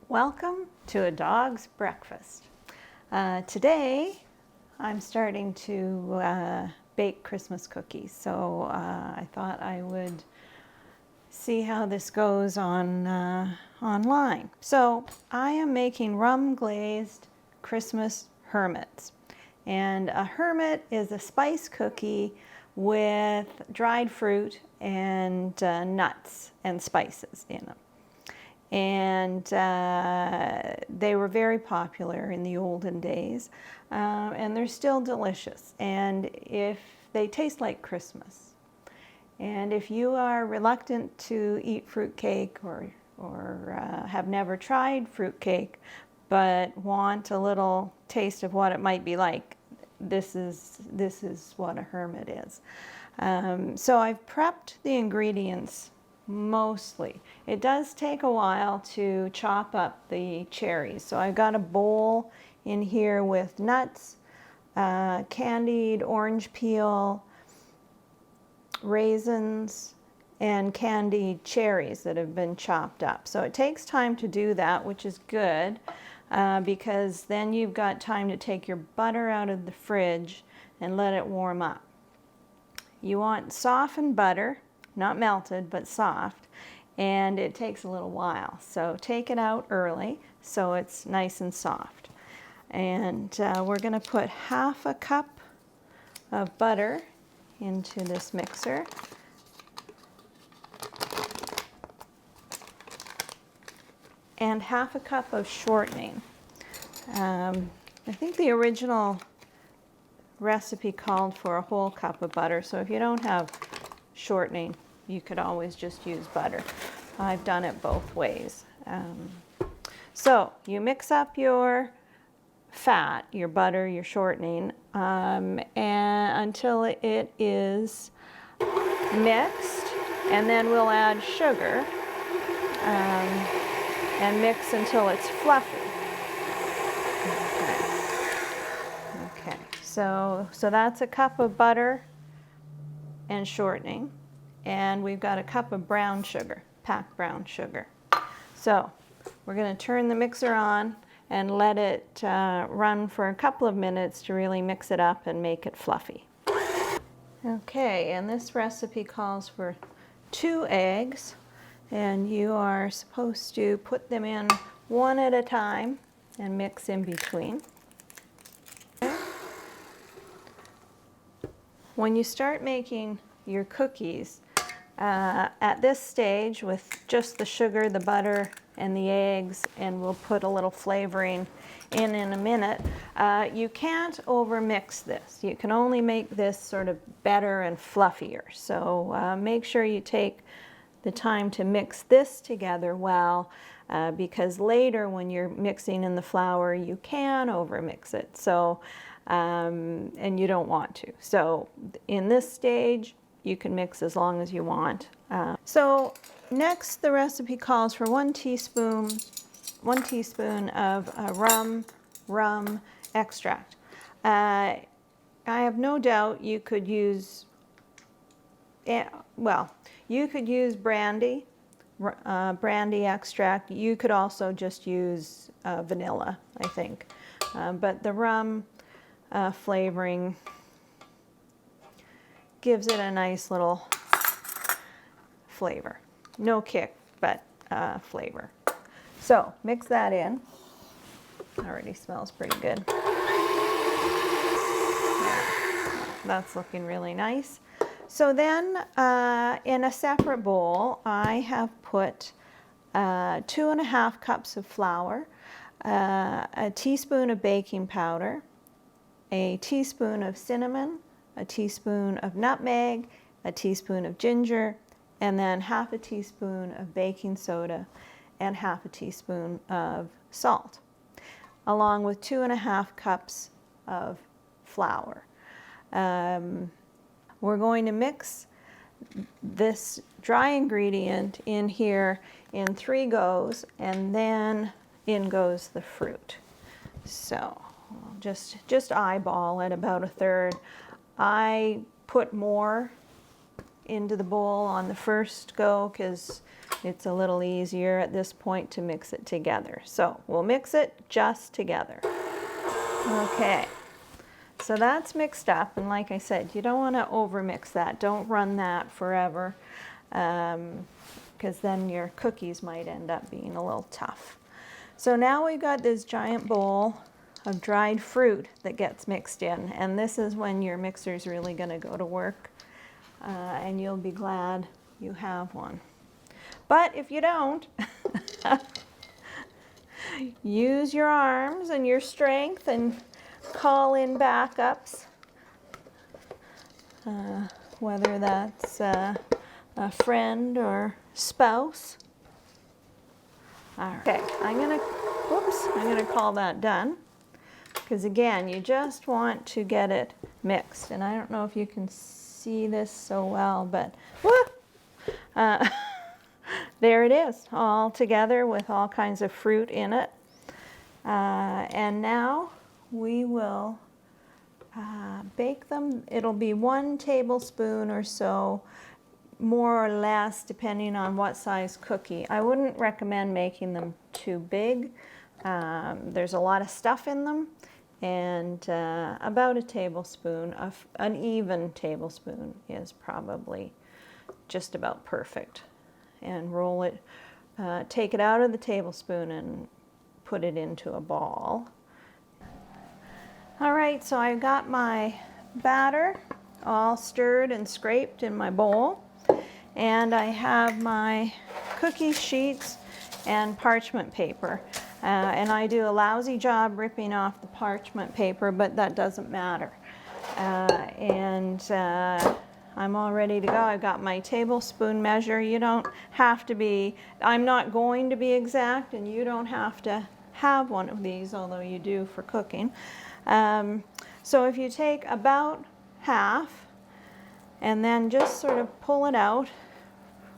Welcome to a dog's breakfast. Today I'm starting to bake Christmas cookies, so I thought I would see how this goes online. So I am making rum glazed Christmas hermits, and a hermit is a spice cookie with dried fruit and nuts and spices in them. And they were very popular in the olden days, and they're still delicious, and if they taste like Christmas. And if you are reluctant to eat fruitcake or have never tried fruitcake but want a little taste of what it might be like, this is what a hermit is. So I've prepped the ingredients mostly. It does take a while to chop up the cherries. So I've got a bowl in here with nuts, candied orange peel, raisins, and candied cherries that have been chopped up. So it takes time to do that, which is good because then you've got time to take your butter out of the fridge and let it warm up. You want softened butter, not melted, but soft, and it takes a little while. So take it out early so it's nice and soft. And we're going to put half a cup of butter into this mixer. And half a cup of shortening. I think the original recipe called for a whole cup of butter, so if you don't have shortening, you could always just use butter. I've done it both ways. So you mix up your fat, your butter, your shortening, and until it is mixed, and then we'll add sugar and mix until it's fluffy. Okay. So that's a cup of butter and shortening. And we've got a cup of brown sugar, packed brown sugar. So we're going to turn the mixer on and let it run for a couple of minutes to really mix it up and make it fluffy. Okay, and this recipe calls for 2 eggs, and you are supposed to put them in one at a time and mix in between. When you start making your cookies, at this stage, with just the sugar, the butter, and the eggs, and we'll put a little flavoring in a minute, you can't overmix this. You can only make this sort of better and fluffier. So make sure you take the time to mix this together well, because later when you're mixing in the flour, you can overmix it. So, and you don't want to. So in this stage, you can mix as long as you want. So next, the recipe calls for 1 teaspoon of rum extract. I have no doubt you could use, you could use brandy extract. You could also just use vanilla, I think. But the rum flavoring gives it a nice little flavor. No kick, but flavor. So mix that in. Already smells pretty good. That's looking really nice. So then in a separate bowl, I have put 2½ cups of flour, a teaspoon of baking powder, a teaspoon of cinnamon, a teaspoon of nutmeg, a teaspoon of ginger, and then half a teaspoon of baking soda and half a teaspoon of salt, along with 2½ cups of flour. We're going to mix this dry ingredient in here in 3 goes, and then in goes the fruit. So just eyeball it about 1/3. I put more into the bowl on the first go because it's a little easier at this point to mix it together. So we'll mix it just together. Okay, so that's mixed up, and like I said, you don't want to overmix that. Don't run that forever, because then your cookies might end up being a little tough. So now we've got this giant bowl of dried fruit that gets mixed in, and this is when your mixer's really going to go to work, and you'll be glad you have one. But if you don't, use your arms and your strength and call in backups, whether that's a friend or spouse. All right. Okay, I'm gonna call that done, because again, you just want to get it mixed. And I don't know if you can see this so well, but there it is, all together with all kinds of fruit in it. And now we will bake them. It'll be 1 tablespoon or so, more or less, depending on what size cookie. I wouldn't recommend making them too big. There's a lot of stuff in them, and about a tablespoon, an even tablespoon is probably just about perfect. And roll it, take it out of the tablespoon and put it into a ball. All right, so I've got my batter all stirred and scraped in my bowl, and I have my cookie sheets and parchment paper. And I do a lousy job ripping off the parchment paper, but that doesn't matter. I'm all ready to go. I've got my tablespoon measure. You don't have to be, I'm not going to be exact, and you don't have to have one of these, although you do for cooking. So if you take about half and then just sort of pull it out,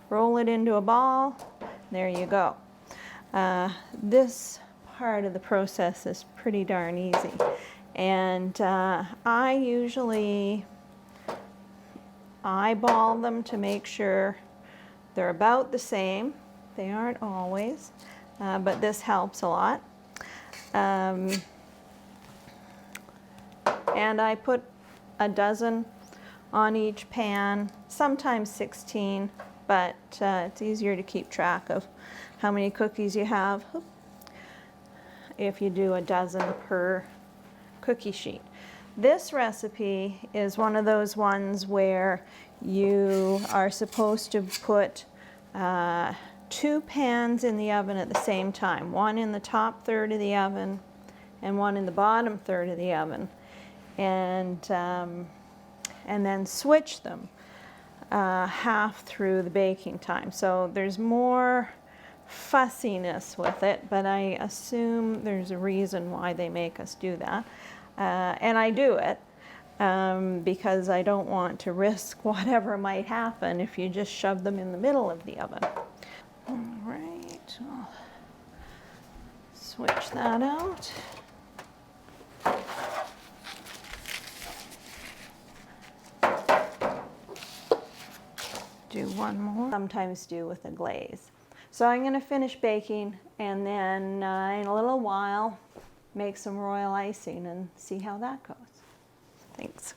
roll it into a ball, there you go. This part of the process is pretty darn easy. And I usually eyeball them to make sure they're about the same. They aren't always, but this helps a lot. And I put a dozen on each pan, sometimes 16, but it's easier to keep track of how many cookies you have if you do a dozen per cookie sheet. This recipe is one of those ones where you are supposed to put 2 pans in the oven at the same time, one in the top third of the oven and one in the bottom third of the oven, and then switch them half through the baking time. So there's more fussiness with it, but I assume there's a reason why they make us do that. And I do it because I don't want to risk whatever might happen if you just shove them in the middle of the oven. All right, I'll switch that out. Do one more. Sometimes do with a glaze. So I'm going to finish baking, and then in a little while make some royal icing and see how that goes. Thanks.